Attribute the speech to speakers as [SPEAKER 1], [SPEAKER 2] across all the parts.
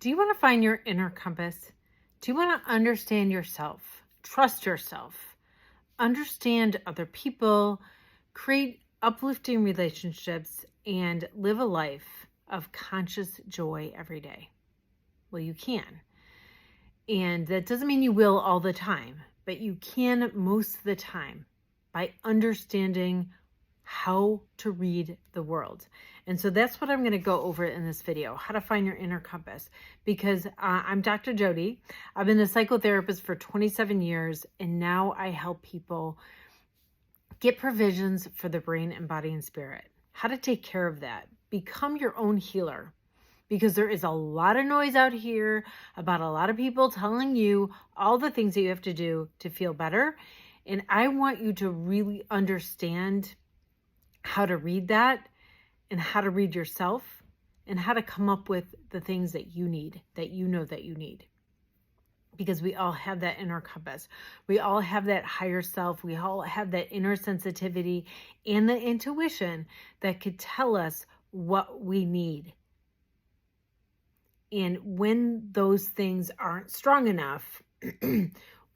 [SPEAKER 1] Do you want to find your inner compass? Do you want to understand yourself, trust yourself, understand other people, create uplifting relationships, and live a life of conscious joy every day? Well, you can. And that doesn't mean you will all the time, but you can most of the time by understanding how to read the world. And so that's what I'm going to go over in this video, how to find your inner compass. Because I'm Dr. Jodi. I've been a psychotherapist for 27 years, and now I help people get provisions for the brain and body and spirit. How to take care of that. Become your own healer. Because there is a lot of noise out here about a lot of people telling you all the things that you have to do to feel better. And I want you to really understand how to read that and how to read yourself and how to come up with the things that you need, that you know that you need. Because we all have that inner compass. We all have that higher self. We all have that inner sensitivity and the intuition that could tell us what we need. And when those things aren't strong enough,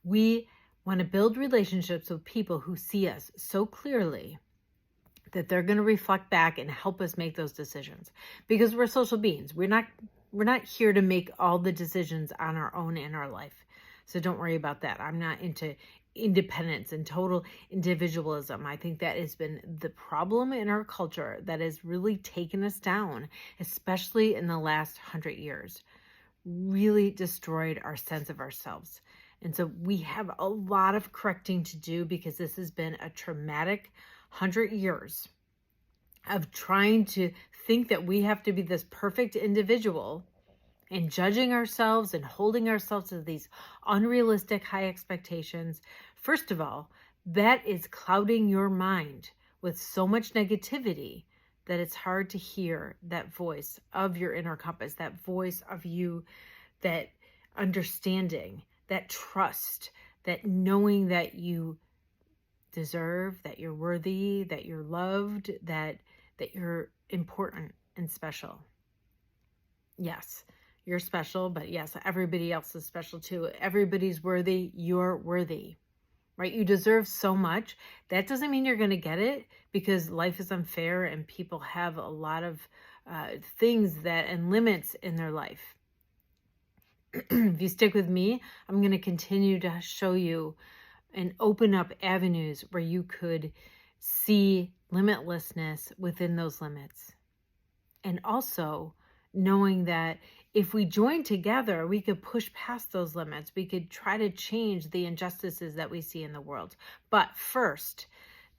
[SPEAKER 1] we want to build relationships with people who see us so clearly that they're going to reflect back and help us make those decisions. Because we're social beings. We're not here to make all the decisions on our own in our life. So don't worry about that. I'm not into independence and total individualism. I think that has been the problem in our culture that has really taken us down, especially in the last 100 years, really destroyed our sense of ourselves. And so we have a lot of correcting to do because this has been a traumatic 100 years of trying to think that we have to be this perfect individual and judging ourselves and holding ourselves to these unrealistic high expectations. First of all, that is clouding your mind with so much negativity that it's hard to hear that voice of your inner compass, that voice of you, that understanding, that trust, that knowing that you deserve, that you're worthy, that you're loved, that you're important and special. Yes, you're special, but yes, everybody else is special too. Everybody's worthy. You're worthy, right? You deserve so much. That doesn't mean you're going to get it, because life is unfair and people have a lot of things and limits in their life. If you stick with me, I'm going to continue to show you and open up avenues where you could see limitlessness within those limits. And also knowing that if we join together, we could push past those limits. We could try to change the injustices that we see in the world. But first,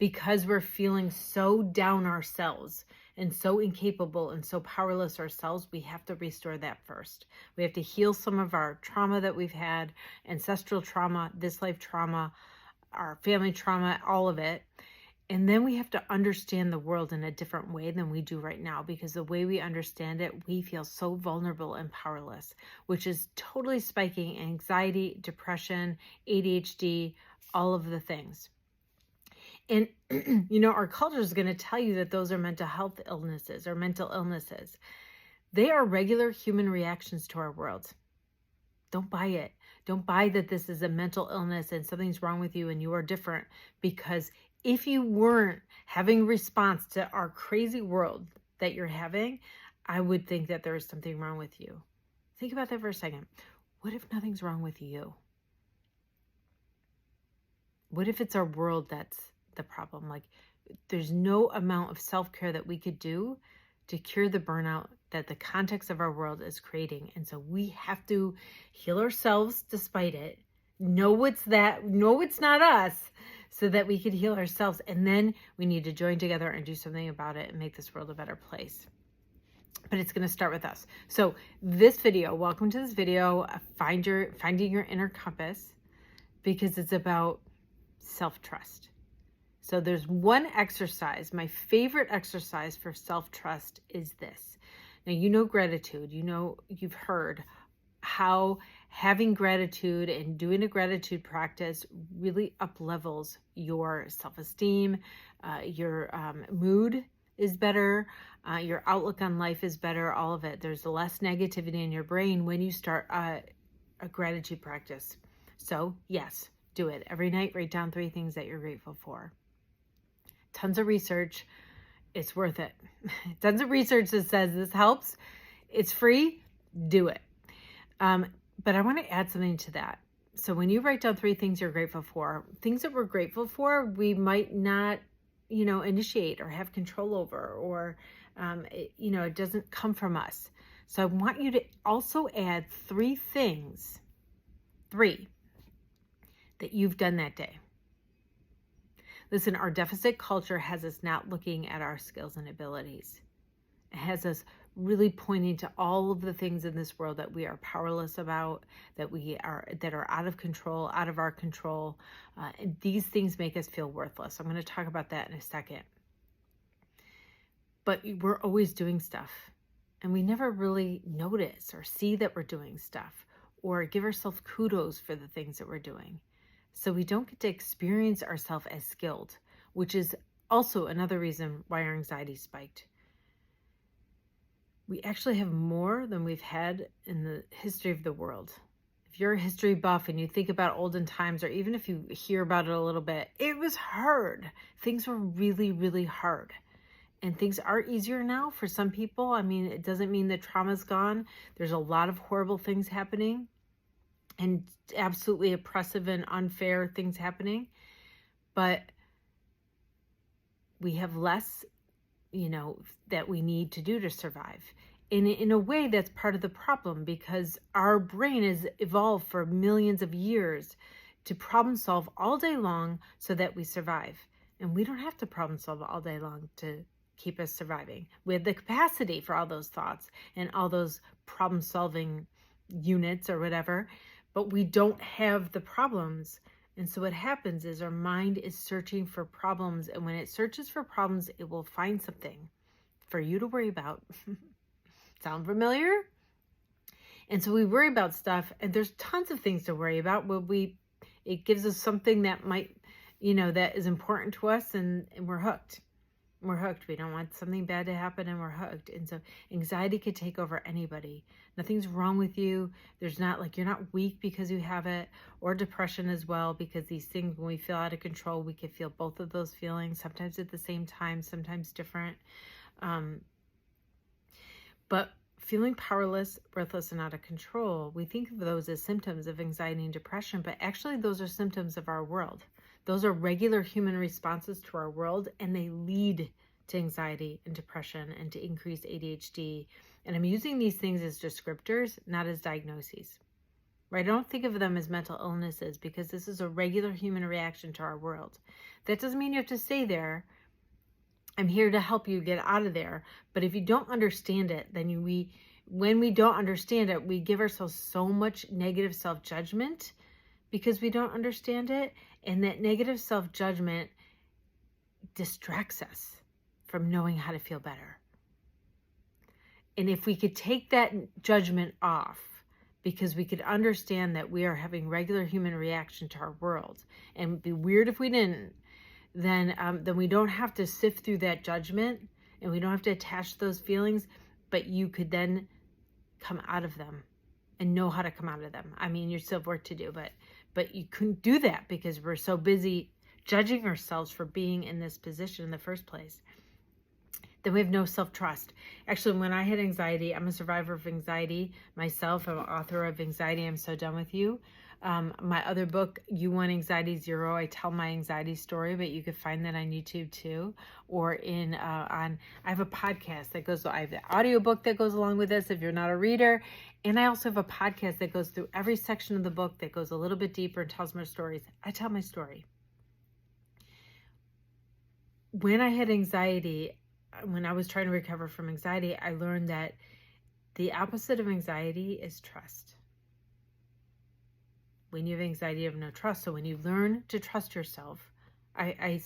[SPEAKER 1] because we're feeling so down ourselves and so incapable and so powerless ourselves, we have to restore that first. We have to heal some of our trauma that we've had, ancestral trauma, this life trauma, our family trauma, all of it. And then we have to understand the world in a different way than we do right now, because the way we understand it, we feel so vulnerable and powerless, which is totally spiking anxiety, depression, ADHD, all of the things. And, our culture is going to tell you that those are mental health illnesses or mental illnesses. They are regular human reactions to our world. Don't buy it. Don't buy that this is a mental illness and something's wrong with you and you are different. Because if you weren't having a response to our crazy world that you're having, I would think that there is something wrong with you. Think about that for a second. What if nothing's wrong with you? What if it's our world that's the problem? Like, there's no amount of self-care that we could do to cure the burnout that the context of our world is creating. And so we have to heal ourselves despite it. Know it's not us, so that we can heal ourselves. And then we need to join together and do something about it and make this world a better place. But it's going to start with us. So this video, welcome to this video, finding your inner compass, because it's about self-trust. So there's one exercise. My favorite exercise for self-trust is this. Now, gratitude. You've heard how having gratitude and doing a gratitude practice really up-levels your self-esteem, your mood is better. Your outlook on life is better, all of it. There's less negativity in your brain when you start a gratitude practice. So yes, do it. Every night, write down 3 things that you're grateful for. Tons of research. It's worth it. Tons of research that says this helps. It's free. Do it. But I want to add something to that. So when you write down 3 things you're grateful for, things that we're grateful for, we might not, initiate or have control over, or, it doesn't come from us. So I want you to also add 3 things, 3, that you've done that day. Listen, our deficit culture has us not looking at our skills and abilities. It has us really pointing to all of the things in this world that we are powerless about, that are out of control, out of our control. And these things make us feel worthless. I'm going to talk about that in a second. But we're always doing stuff, and we never really notice or see that we're doing stuff, or give ourselves kudos for the things that we're doing. So we don't get to experience ourselves as skilled, which is also another reason why our anxiety spiked. We actually have more than we've had in the history of the world. If you're a history buff and you think about olden times, or even if you hear about it a little bit, it was hard. Things were really, really hard. And things are easier now for some people. I mean, it doesn't mean that trauma's gone. There's a lot of horrible things happening, and absolutely oppressive and unfair things happening. But we have less, that we need to do to survive. And in a way, that's part of the problem, because our brain has evolved for millions of years to problem solve all day long so that we survive. And we don't have to problem solve all day long to keep us surviving. We have the capacity for all those thoughts and all those problem solving units or whatever, but we don't have the problems. And so what happens is our mind is searching for problems. And when it searches for problems, it will find something for you to worry about. Sound familiar? And so we worry about stuff, and there's tons of things to worry about. It gives us something that might, that is important to us, and we're hooked. We're hooked. We don't want something bad to happen, and we're hooked. And so anxiety could take over anybody. Nothing's wrong with you. There's not you're not weak because you have it, or depression as well, because these things, when we feel out of control, we can feel both of those feelings, sometimes at the same time, sometimes different. But feeling powerless, worthless, and out of control, we think of those as symptoms of anxiety and depression, but actually those are symptoms of our world. Those are regular human responses to our world, and they lead to anxiety and depression and to increased ADHD. And I'm using these things as descriptors, not as diagnoses. Right? I don't think of them as mental illnesses, because this is a regular human reaction to our world. That doesn't mean you have to stay there. I'm here to help you get out of there. But if you don't understand it, then when we don't understand it, we give ourselves so much negative self-judgment because we don't understand it. And that negative self-judgment distracts us from knowing how to feel better. And if we could take that judgment off, because we could understand that we are having regular human reaction to our world, and it'd be weird if we didn't, then we don't have to sift through that judgment, and we don't have to attach those feelings, but you could then come out of them and know how to come out of them. I mean, you still have work to do, but you couldn't do that because we're so busy judging ourselves for being in this position in the first place. Then we have no self-trust. Actually, when I had anxiety, I'm a survivor of anxiety myself. I'm an author of Anxiety, I'm So Done With You. My other book, You Want Anxiety Zero, I tell my anxiety story, but you could find that on YouTube too. Or I have a podcast I have the audiobook that goes along with this if you're not a reader. And I also have a podcast that goes through every section of the book that goes a little bit deeper and tells more stories. I tell my story. When I had anxiety, when I was trying to recover from anxiety, I learned that the opposite of anxiety is trust. When you have anxiety, you have no trust. So when you learn to trust yourself, I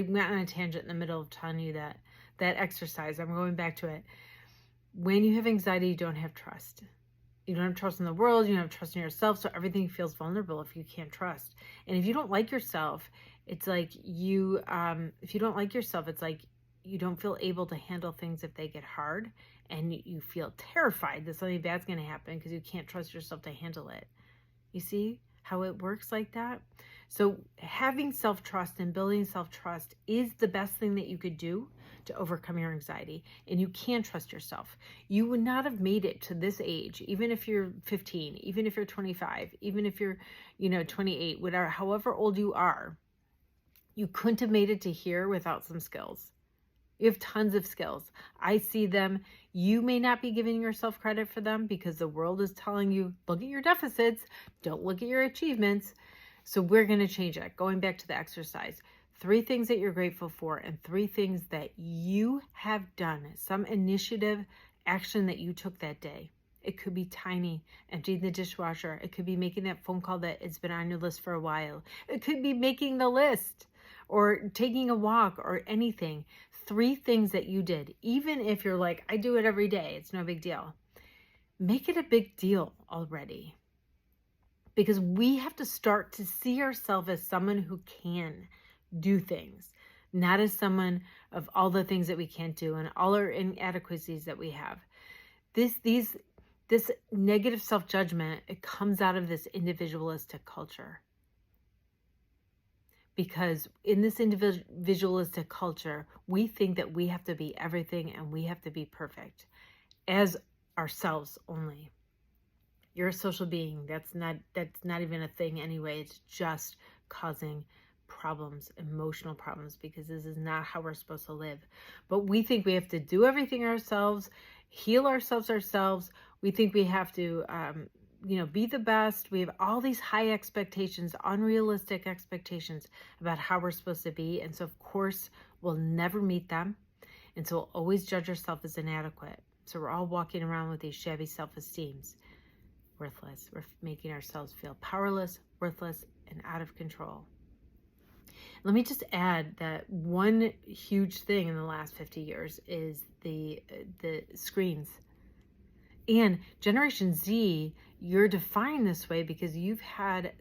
[SPEAKER 1] went on a tangent in the middle of telling you that exercise. I'm going back to it. When you have anxiety, you don't have trust. You don't have trust in the world. You don't have trust in yourself. So everything feels vulnerable if you can't trust. And if you don't like yourself, it's like if you don't like yourself, it's like you don't feel able to handle things if they get hard, and you feel terrified that something bad's going to happen because you can't trust yourself to handle it. You see how it works like that? So having self-trust and building self-trust is the best thing that you could do to overcome your anxiety. And you can trust yourself. You would not have made it to this age, even if you're 15, even if you're 25, even if you're, 28, whatever, however old you are, you couldn't have made it to here without some skills. You have tons of skills. I see them. You may not be giving yourself credit for them because the world is telling you, look at your deficits, don't look at your achievements. So we're going to change that. Going back to the exercise, 3 things that you're grateful for and 3 things that you have done, some initiative, action that you took that day. It could be tiny, emptying the dishwasher. It could be making that phone call that has been on your list for a while. It could be making the list or taking a walk or anything. 3 things that you did, even if you're like, I do it every day, it's no big deal. Make it a big deal already. Because we have to start to see ourselves as someone who can do things, not as someone of all the things that we can't do and all our inadequacies that we have. This negative self-judgment, it comes out of this individualistic culture. Because in this individualistic culture, we think that we have to be everything and we have to be perfect as ourselves only. You're a social being. That's not even a thing anyway. It's just causing problems, emotional problems, because this is not how we're supposed to live. But we think we have to do everything ourselves, heal ourselves. We think we have to be the best. We have all these high expectations, unrealistic expectations about how we're supposed to be. And so, of course, we'll never meet them. And so we'll always judge ourselves as inadequate. So we're all walking around with these shabby self-esteems. Worthless. We're making ourselves feel powerless, worthless, and out of control. Let me just add that one huge thing in the last 50 years is the screens. And Generation Z, you're defined this way because you've had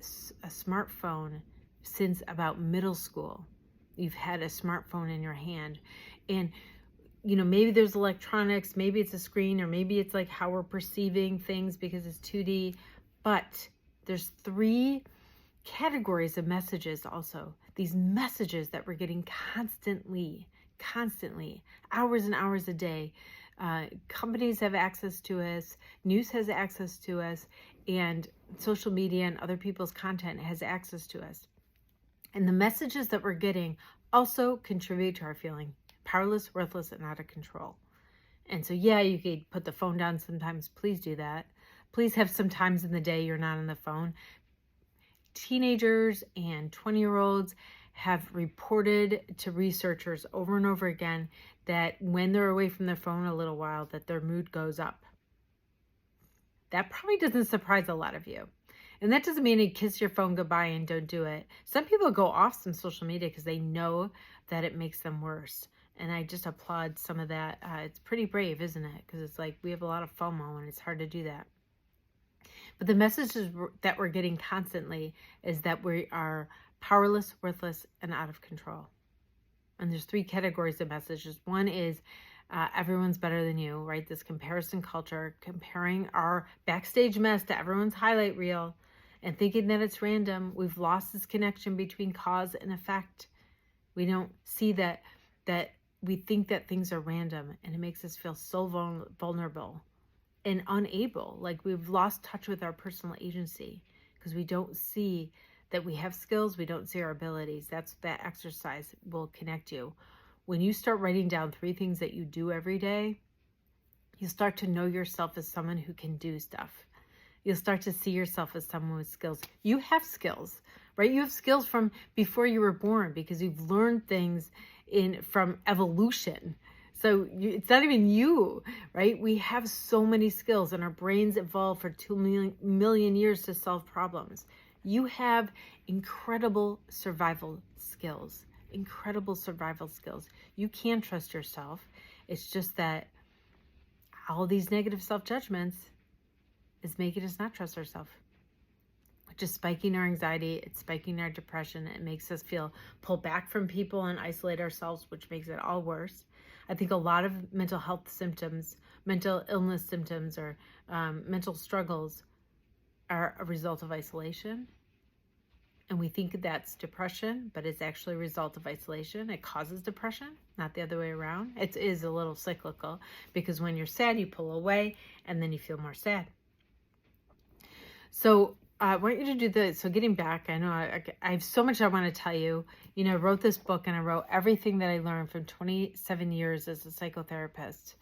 [SPEAKER 1] a smartphone since about middle school. You've had a smartphone in your hand. And, maybe there's electronics, maybe it's a screen, or maybe it's like how we're perceiving things because it's 2D. But there's 3 categories of messages also. These messages that we're getting constantly, hours and hours a day. Companies have access to us, news has access to us, and social media and other people's content has access to us. And the messages that we're getting also contribute to our feeling powerless, worthless, and out of control. And so, yeah, you could put the phone down sometimes. Please do that. Please have some times in the day you're not on the phone. Teenagers and 20-year-olds have reported to researchers over and over again that when they're away from their phone a little while, that their mood goes up. That probably doesn't surprise a lot of you. And that doesn't mean you kiss your phone goodbye and don't do it. Some people go off some social media because they know that it makes them worse. And I just applaud some of that. It's pretty brave, isn't it? Because it's like we have a lot of FOMO and it's hard to do that. But the messages that we're getting constantly is that we are powerless, worthless, and out of control. And there's 3 categories of messages. One is everyone's better than you, right? This comparison culture, comparing our backstage mess to everyone's highlight reel and thinking that it's random. We've lost this connection between cause and effect. We don't see that we think that things are random, and it makes us feel so vulnerable and unable, like we've lost touch with our personal agency because we don't see that we have skills, we don't see our abilities. That exercise will connect you. When you start writing down 3 things that you do every day, you start to know yourself as someone who can do stuff. You'll start to see yourself as someone with skills. You have skills, right? You have skills from before you were born because you've learned things from evolution. So it's not even you, right? We have so many skills and our brains evolved for 2 million years to solve problems. You have incredible survival skills, You can trust yourself. It's just that all these negative self-judgments is making us not trust ourselves. just spiking our anxiety. It's spiking our depression. It makes us pull back from people and isolate ourselves, which makes it all worse. I think a lot of mental health symptoms, mental illness symptoms, or mental struggles are a result of isolation. And we think that's depression, but it's actually a result of isolation. It causes depression, not the other way around. It is a little cyclical, because when you're sad, you pull away and then you feel more sad. So I want you to do this. So getting back, I know I have so much I want to tell you. You know, I wrote this book and I wrote everything that I learned from 27 years as a psychotherapist.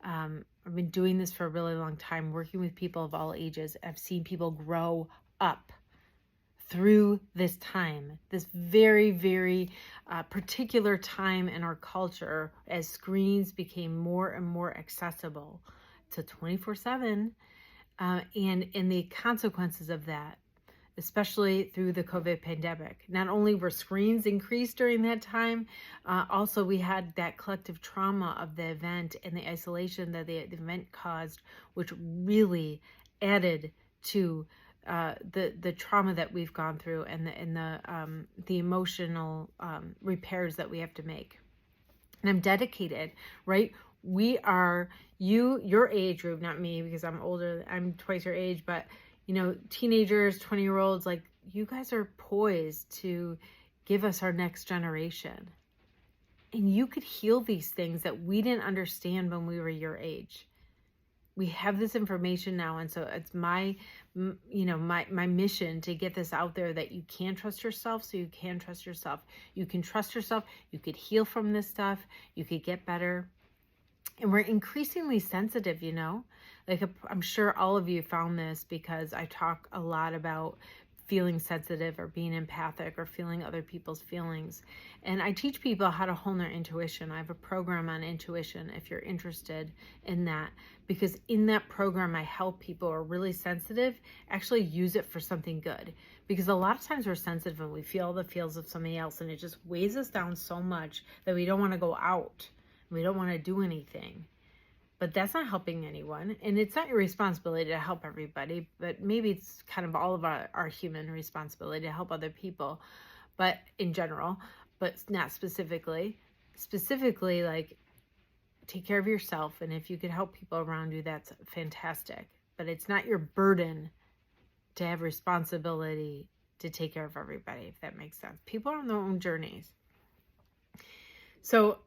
[SPEAKER 1] I've been doing this for a really long time, working with people of all ages. I've seen people grow up through this time, this very, very particular time in our culture, as screens became more and more accessible to 24/7, and the consequences of that, especially through the COVID pandemic. Not only were screens increased during that time, also we had that collective trauma of the event and the isolation that the event caused, which really added to the trauma that we've gone through, and the emotional repairs that we have to make. And I'm dedicated, right? We are your age group, not me, because I'm older. I'm twice your age, but teenagers, 20-year-olds, like, you guys are poised to give us our next generation. And you could heal these things that we didn't understand when we were your age. We have this information now, and so it's my mission to get this out there, that you can trust yourself, so you can trust yourself. You can trust yourself. You could heal from this stuff. You could get better. And we're increasingly sensitive, like I'm sure all of you found this, because I talk a lot about feeling sensitive or being empathic or feeling other people's feelings. And I teach people how to hone their intuition. I have a program on intuition if you're interested in that, because in that program, I help people who are really sensitive actually use it for something good. Because a lot of times we're sensitive and we feel the feels of somebody else, and it just weighs us down so much that we don't want to go out. We don't want to do anything. But that's not helping anyone. And it's not your responsibility to help everybody, but maybe it's kind of all of our human responsibility to help other people, but in general, but not specifically. Specifically, like, take care of yourself. And if you could help people around you, that's fantastic. But it's not your burden to have responsibility to take care of everybody, if that makes sense. People are on their own journeys. So,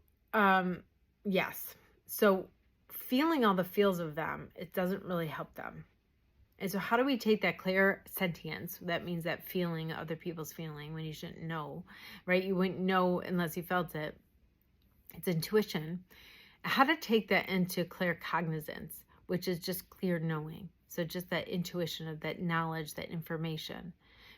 [SPEAKER 1] yes. So feeling all the feels of them, it doesn't really help them. And so how do we take that clear sentience? That means that feeling other people's feeling when you shouldn't know, right? You wouldn't know unless you felt it. It's intuition. How to take that into clear cognizance, which is just clear knowing. So just that intuition of that knowledge, that information.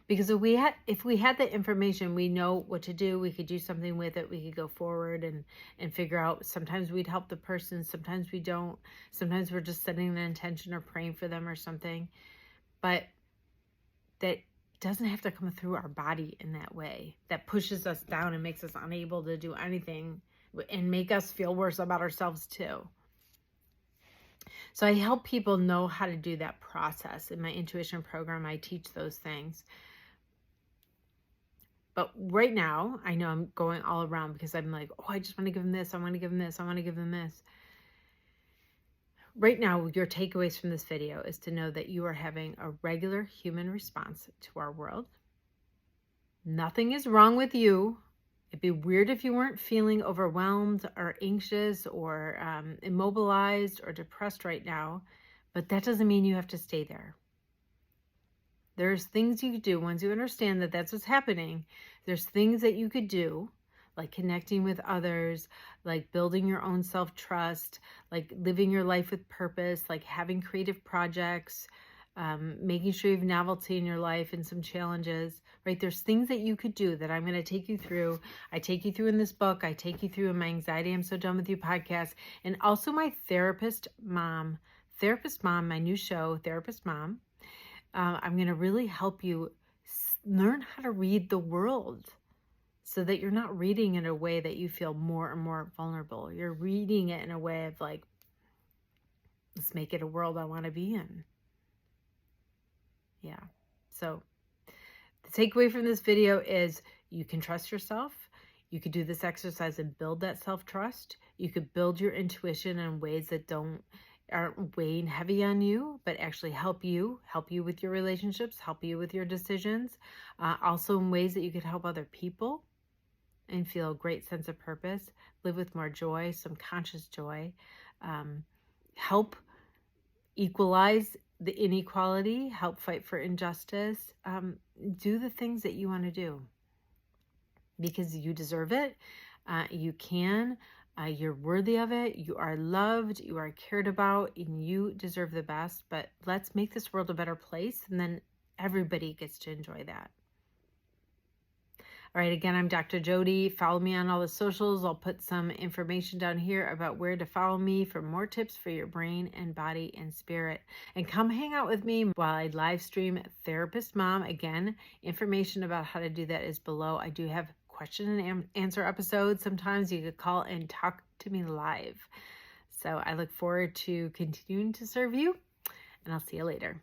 [SPEAKER 1] Because if we had the information, we know what to do. We could do something with it. We could go forward and figure out. Sometimes we'd help the person. Sometimes we don't. Sometimes we're just setting an intention or praying for them or something. But that doesn't have to come through our body in that way. That pushes us down and makes us unable to do anything and make us feel worse about ourselves too. So I help people know how to do that process. In my intuition program, I teach those things. But right now, I know I'm going all around because I'm like, oh, I just want to give them this. I want to give them this. I want to give them this. Right now, your takeaways from this video is to know that you are having a regular human response to our world. Nothing is wrong with you. It'd be weird if you weren't feeling overwhelmed or anxious or immobilized or depressed right now, but that doesn't mean you have to stay there. There's things you could do once you understand that that's what's happening. There's things that you could do, like connecting with others, like building your own self-trust, like living your life with purpose, like having creative projects, making sure you have novelty in your life and some challenges, right? There's things that you could do that I'm going to take you through. I take you through in this book. I take you through in my Anxiety I'm So Done With You podcast, and also my Therapist Mom, my new show, Therapist Mom. I'm going to really help you learn how to read the world so that you're not reading in a way that you feel more and more vulnerable. You're reading it in a way of like, let's make it a world I want to be in. Yeah. So The takeaway from this video is you can trust yourself. You could do this exercise and build that self-trust. You could build your intuition in ways that aren't weighing heavy on you, but actually help you with your relationships, help you with your decisions. Also in ways that you could help other people and feel a great sense of purpose, live with more joy, some conscious joy, help equalize the inequality, help fight for injustice, do the things that you want to do because you deserve it. You can, you're worthy of it. You are loved, you are cared about, and you deserve the best. But let's make this world a better place, and then everybody gets to enjoy that. All right, again, I'm Dr. Jodi. Follow me on all the socials. I'll put some information down here about where to follow me for more tips for your brain and body and spirit. And come hang out with me while I live stream Therapist Mom. Again, information about how to do that is below. I do have question and answer episodes. Sometimes you could call and talk to me live. So I look forward to continuing to serve you, and I'll see you later.